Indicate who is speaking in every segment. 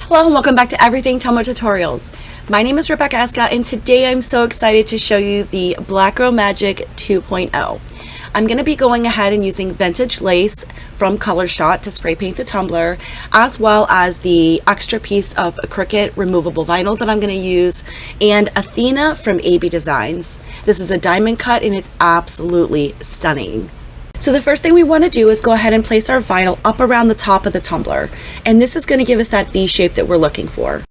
Speaker 1: Hello and welcome back to Everything Tumbler Tutorials. My name is Rebecca Escott and today I'm so excited to show you the Black Girl Magic 2.0. I'm going to be going ahead and using vintage lace from Color Shot to spray paint the tumbler, as well as the extra piece of Cricut removable vinyl that I'm going to use, and Athena from AB Designs. This is a diamond cut and it's absolutely stunning. So the first thing we want to do is go ahead and place our vinyl up around the top of the tumbler, and this is going to give us that V shape that we're looking for.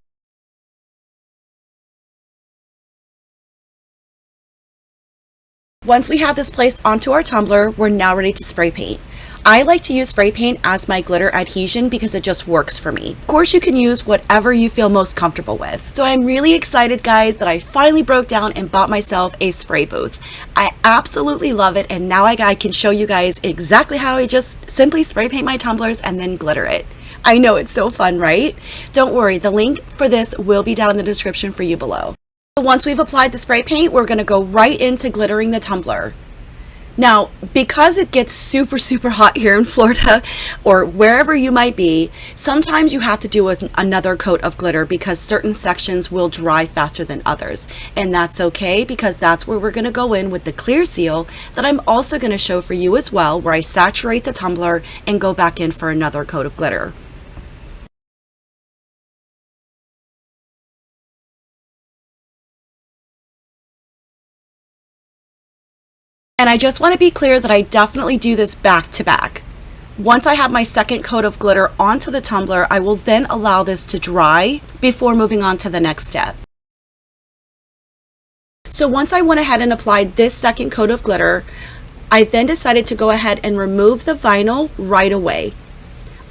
Speaker 1: Once we have this placed onto our tumbler, we're now ready to spray paint. I like to use spray paint as my glitter adhesion because it just works for me. Of course, you can use whatever you feel most comfortable with. So I'm really excited, guys, that I finally broke down and bought myself a spray booth. I absolutely love it, and now I can show you guys exactly how I just simply spray paint my tumblers and then glitter it. I know, it's so fun, right? Don't worry, the link for this will be down in the description for you below. So once we've applied the spray paint, we're going to go right into glittering the tumbler. Now, because it gets super hot here in Florida or wherever you might be, sometimes you have to do another coat of glitter because certain sections will dry faster than others. And that's okay, because that's where we're going to go in with the clear seal that I'm also going to show for you as well, where I saturate the tumbler and go back in for another coat of glitter. And I just want to be clear that I definitely do this back to back. Once I have my second coat of glitter onto the tumbler, I will then allow this to dry before moving on to the next step. So once I went ahead and applied this second coat of glitter, I then decided to go ahead and remove the vinyl right away.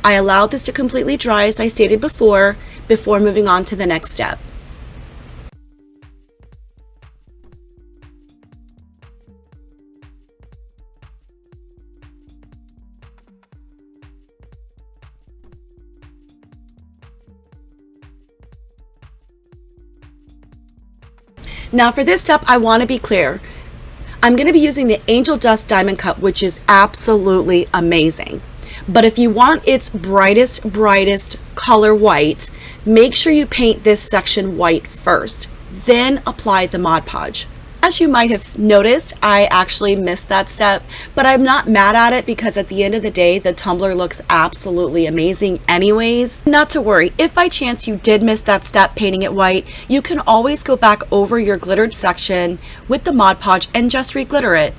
Speaker 1: I allowed this to completely dry, as I stated before moving on to the next step. Now for this step, I want to be clear. I'm going to be using the Angel Dust Diamond Cut, which is absolutely amazing. But if you want its brightest color white, make sure you paint this section white first, then apply the Mod Podge. As you might have noticed, I actually missed that step, but I'm not mad at it because at the end of the day, the tumbler looks absolutely amazing anyways. Not to worry, if by chance you did miss that step painting it white, you can always go back over your glittered section with the Mod Podge and just re-glitter it.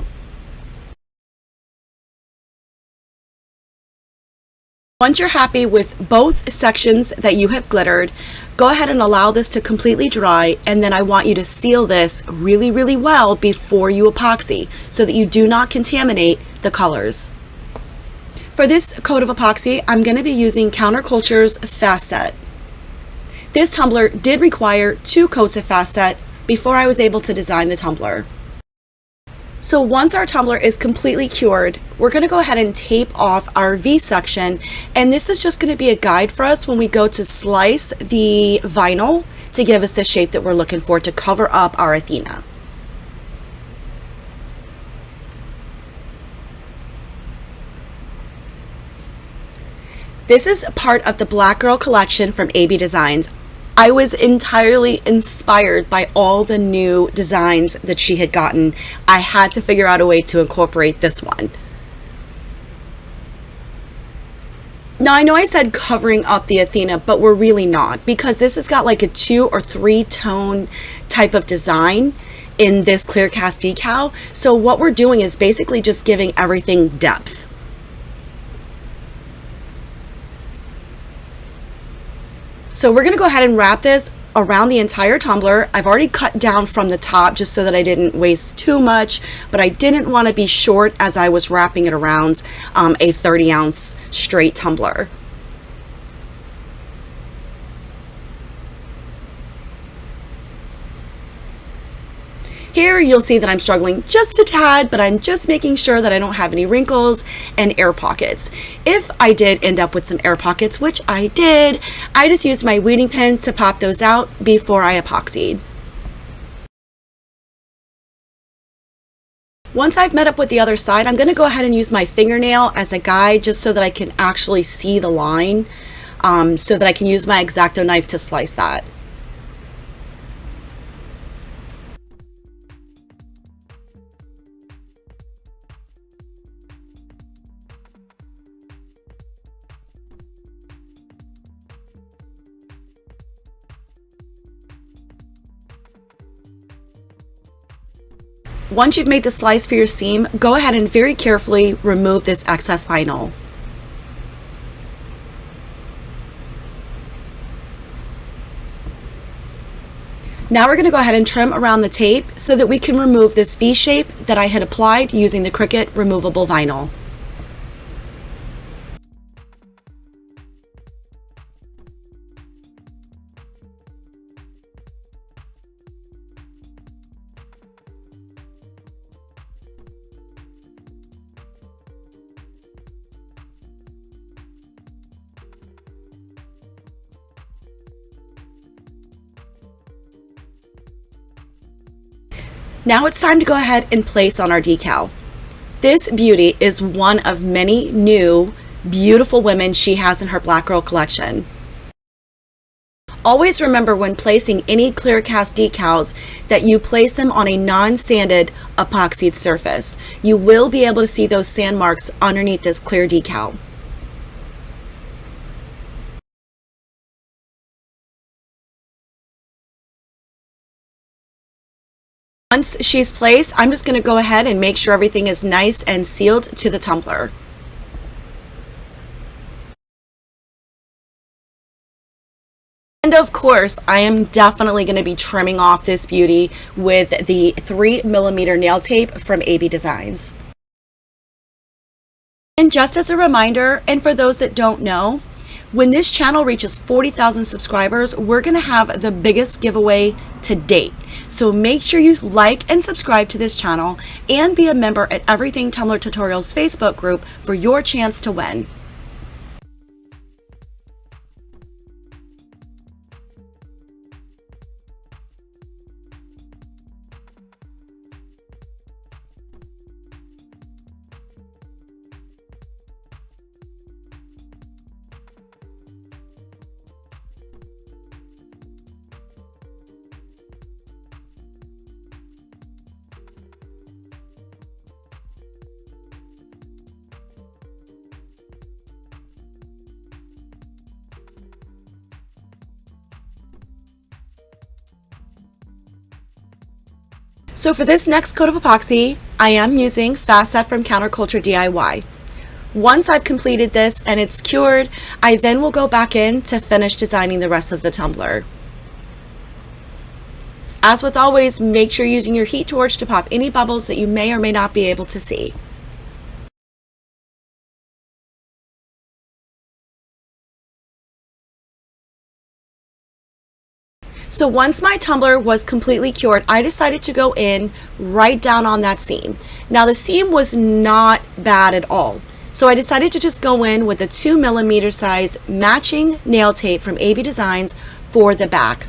Speaker 1: Once you're happy with both sections that you have glittered, go ahead and allow this to completely dry, and then I want you to seal this really well before you epoxy so that you do not contaminate the colors. For this coat of epoxy, I'm going to be using Counterculture's Fast Set. This tumbler did require 2 coats of Fast Set before I was able to design the tumbler. So once our tumbler is completely cured, we're going to go ahead and tape off our V section, and this is just going to be a guide for us when we go to slice the vinyl to give us the shape that we're looking for to cover up our Athena. This is part of the Black Girl collection from AB Designs. I was entirely inspired by all the new designs that she had gotten. I had to figure out a way to incorporate this one. Now I know I said covering up the Athena, but we're really not, because this has got like a 2 or 3 tone type of design in this clear cast decal. So what we're doing is basically just giving everything depth. So we're going to go ahead and wrap this around the entire tumbler. I've already cut down from the top just so that I didn't waste too much, but I didn't want to be short as I was wrapping it around a 30-ounce straight tumbler. Here you'll see that I'm struggling just a tad, but I'm just making sure that I don't have any wrinkles and air pockets. If I did end up with some air pockets, which I did, I just used my weeding pen to pop those out before I epoxied. Once I've met up with the other side, I'm going to go ahead and use my fingernail as a guide just so that I can actually see the line. so that I can use my X-Acto knife to slice that. Once you've made the slice for your seam, go ahead and very carefully remove this excess vinyl. Now we're going to go ahead and trim around the tape so that we can remove this V shape that I had applied using the Cricut removable vinyl. Now it's time to go ahead and place on our decal. This beauty is one of many new, beautiful women she has in her Black Girl collection. Always remember when placing any clear cast decals that you place them on a non-sanded epoxied surface. You will be able to see those sand marks underneath this clear decal. Once she's placed, I'm just going to go ahead and make sure everything is nice and sealed to the tumbler. And of course, I am definitely going to be trimming off this beauty with the 3mm nail tape from AB Designs. And just as a reminder, and for those that don't know, when this channel reaches 40,000 subscribers, we're going to have the biggest giveaway to date. So make sure you like and subscribe to this channel and be a member at Everything Tumbler Tutorials Facebook group for your chance to win. So for this next coat of epoxy, I am using Fast Set from Counterculture DIY. Once I've completed this and it's cured, I then will go back in to finish designing the rest of the tumbler. As with always, make sure you're using your heat torch to pop any bubbles that you may or may not be able to see. So once my tumbler was completely cured, I decided to go in right down on that seam. Now the seam was not bad at all. So I decided to just go in with a 2mm size matching nail tape from AB Designs for the back.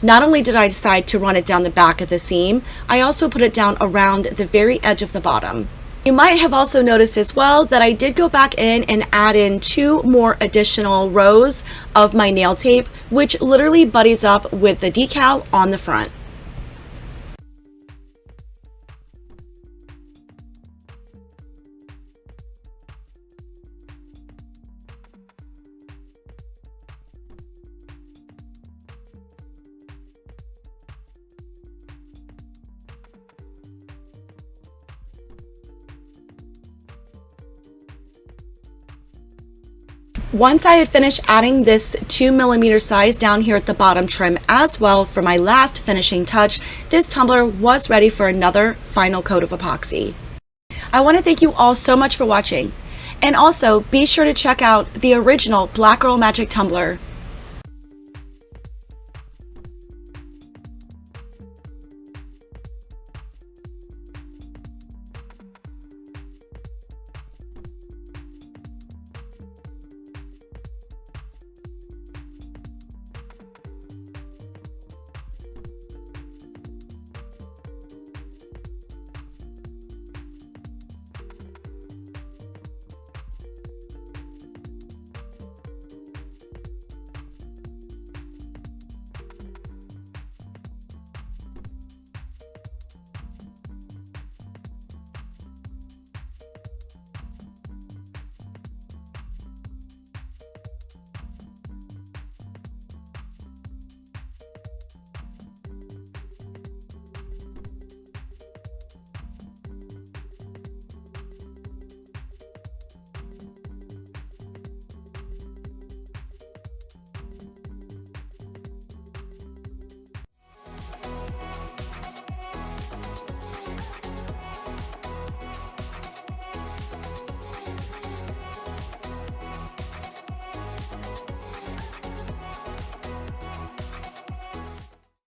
Speaker 1: Not only did I decide to run it down the back of the seam, I also put it down around the very edge of the bottom. You might have also noticed as well that I did go back in and add in 2 more additional rows of my nail tape, which literally buddies up with the decal on the front. Once I had finished adding this 2mm size down here at the bottom trim as well for my last finishing touch, this tumbler was ready for another final coat of epoxy. I want to thank you all so much for watching, and also be sure to check out the original Black Girl Magic tumbler.